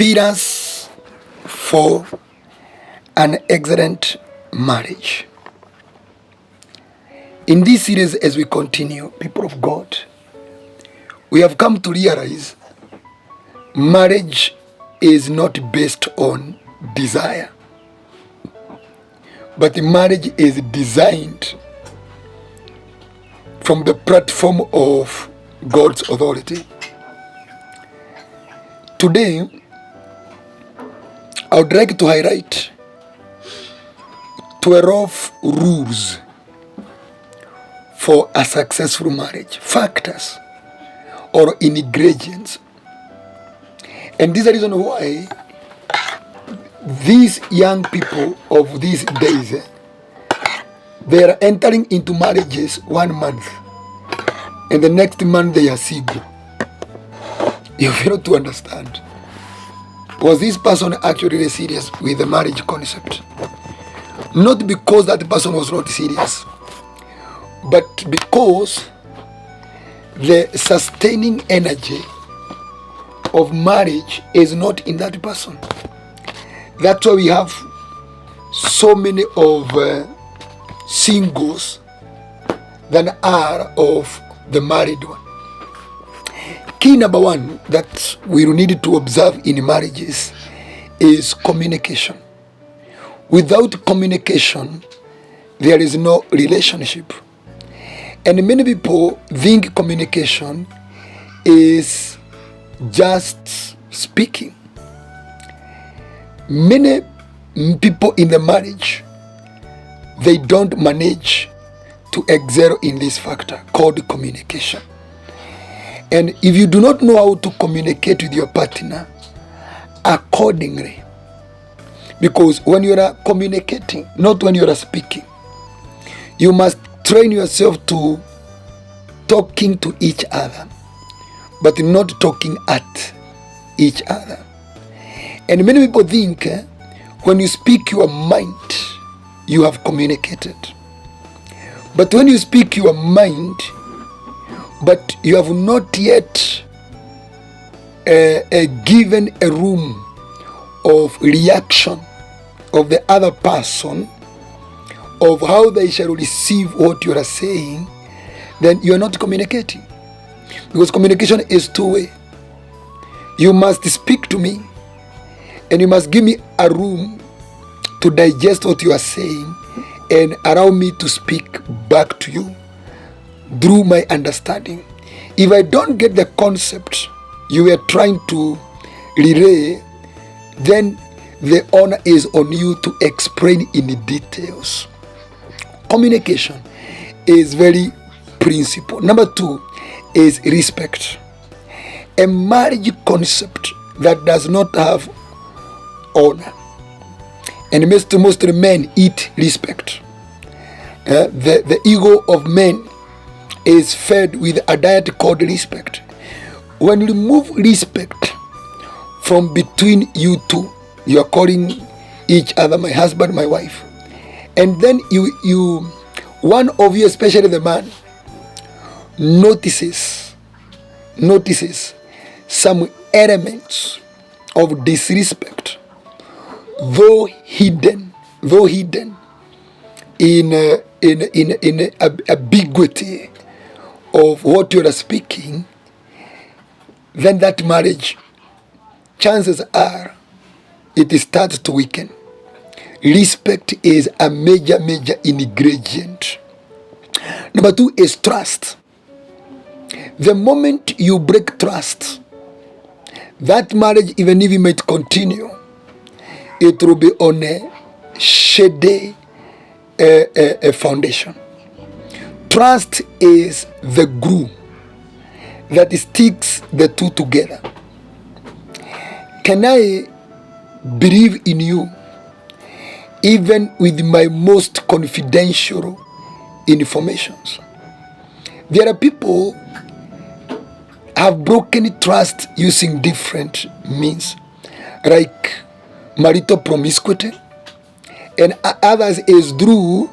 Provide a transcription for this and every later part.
Pillars for an excellent marriage. In this series, as we continue, people of God, we have come to realize marriage is not based on desire, but marriage is designed from the platform of God's authority. Today, I would like to highlight 12 rules for a successful marriage, factors or ingredients. And this is the reason why these young people of these days, they are entering into marriages 1 month, and the next month they are single. You fail to understand. Was this person actually really serious with the marriage concept? Not because that person was not serious, but because the sustaining energy of marriage is not in that person. That's why we have so many of singles than are of the married one. Key number one that we need to observe in marriages is communication. Without communication, there is no relationship. And many people think communication is just speaking. Many people in the marriage, they don't manage to excel in this factor called communication. And if you do not know how to communicate with your partner accordingly, because when you are communicating, not when you are speaking, you must train yourself to talking to each other, but not talking at each other. And many people think when you speak your mind, you have communicated. But when you speak your mind, but you have not yet given a room of reaction of the other person, of how they shall receive what you are saying, then you are not communicating. Because communication is two-way. You must speak to me, and you must give me a room to digest what you are saying and allow me to speak back to you through my understanding. If I don't get the concept you are trying to relay, then the honor is on you to explain in the details. Communication is very principal. Number two is respect. A marriage concept that does not have honor, and most men eat respect. The ego of men is fed with a diet called respect. When you remove respect from between you two, you are calling each other my husband, my wife, and then you one of you, especially the man, notices some elements of disrespect, though hidden in ambiguity of what you are speaking, then that marriage, chances are, it starts to weaken. Respect is a major ingredient. Number two is trust. The moment you break trust, that marriage, even if it might continue, it will be on a shady foundation. Trust is the glue that sticks the two together. Can I believe in you even with my most confidential informations? There are people have broken trust using different means, like marital promiscuity, and others is through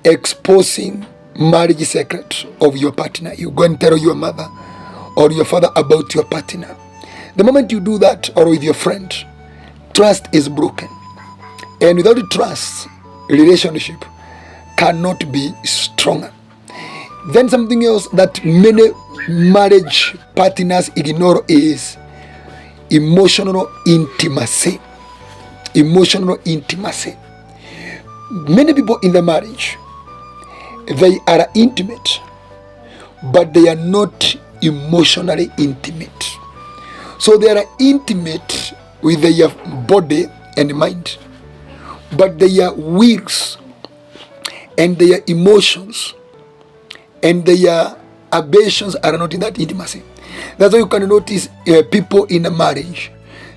exposing marriage secret of your partner. You go and tell your mother or your father about your partner. The moment you do that, or with your friend, trust is broken. And without trust, relationship cannot be stronger. Then something else that many marriage partners ignore is emotional intimacy. Emotional intimacy. Many people in the marriage, they are intimate, but they are not emotionally intimate. So they are intimate with their body and mind, but their wills and their emotions and their ambitions are not in that intimacy. That's why you can notice people in a marriage,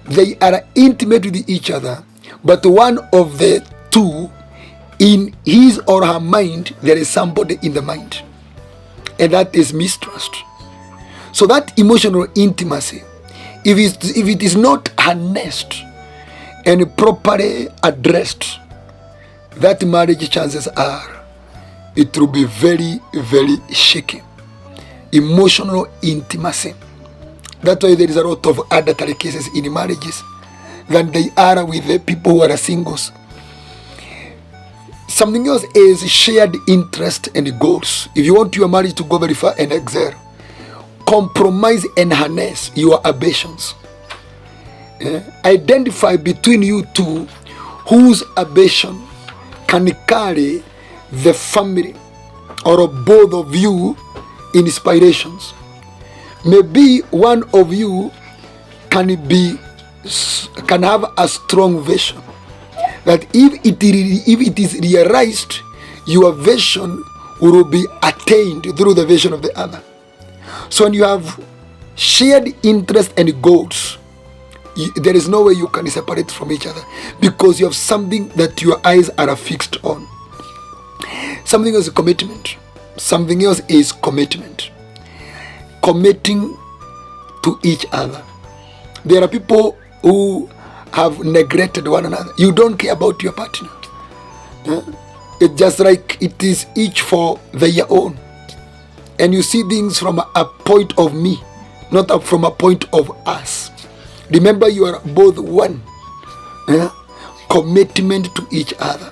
they are intimate with each other, but one of the two, in his or her mind, there is somebody in the mind, and that is mistrust. So that emotional intimacy, if it is not harnessed and properly addressed, that marriage, chances are it will be very, very shaky. Emotional intimacy. That's why there is a lot of adultery cases in marriages than they are with the people who are singles. Something else is shared interest and goals. If you want your marriage to go very far and excel, compromise and harness your ambitions. Identify between you two whose ambition can carry the family or both of you inspirations. Maybe one of you can have a strong vision that if it is realized, your vision will be attained through the vision of the other. So when you have shared interest and goals, there is no way you can separate from each other, because you have something that your eyes are fixed on. Something else is commitment. Something else is commitment. Committing to each other. There are people who have neglected one another. You don't care about your partner. It's just like it is each for their own. And you see things from a point of me, not from a point of us. Remember, you are both one. Commitment to each other.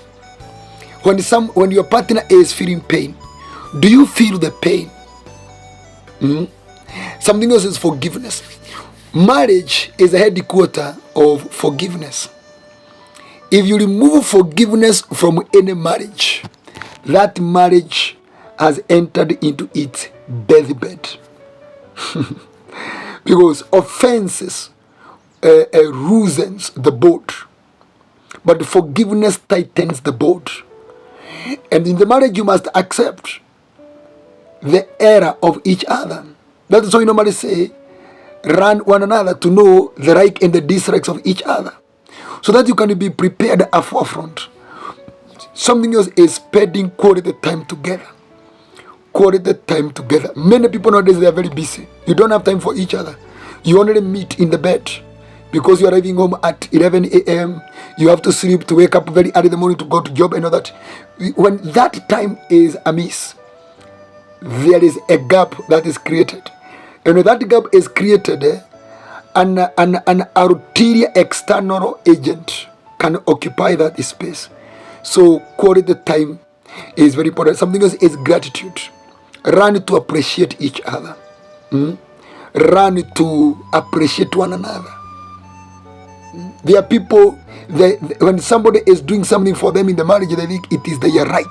When your partner is feeling pain, do you feel the pain? Something else is forgiveness. Marriage is a headquarter of forgiveness. If you remove forgiveness from any marriage, that marriage has entered into its deathbed. Because offenses loosens the boat, but forgiveness tightens the boat. And in the marriage, you must accept the error of each other. That is why we normally say, run one another to know the right and the dislikes of each other, so that you can be prepared at forefront. Something else is spending quality time together. Quality time together. Many people nowadays, they are very busy. You don't have time for each other. You only meet in the bed because you are arriving home at 11 a.m. You have to sleep to wake up very early in the morning to go to job and all that. When that time is amiss, there is a gap that is created. And when that gap is created, an ulterior external agent can occupy that space. So quality time is very important. Something else is gratitude. Run to appreciate each other. Run to appreciate one another. There are people, when somebody is doing something for them in the marriage, they think it is their right.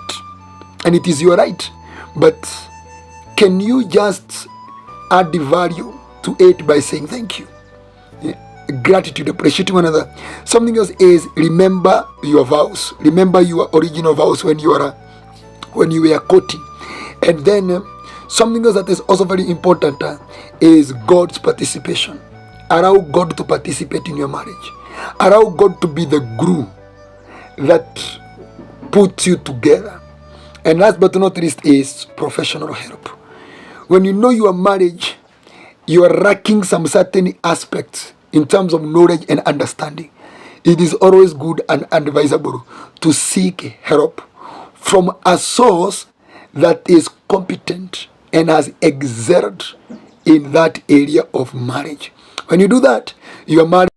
And it is your right. But can you just add the value to it by saying thank you? Gratitude, appreciating one another. Something else is remember your vows. Remember your original vows when you were courting. And then something else that is also very important is God's participation. Allow God to participate in your marriage. Allow God to be the glue that puts you together. And last but not least is professional help. When you know your marriage, you are lacking some certain aspects in terms of knowledge and understanding, it is always good and advisable to seek help from a source that is competent and has excelled in that area of marriage. When you do that, your marriage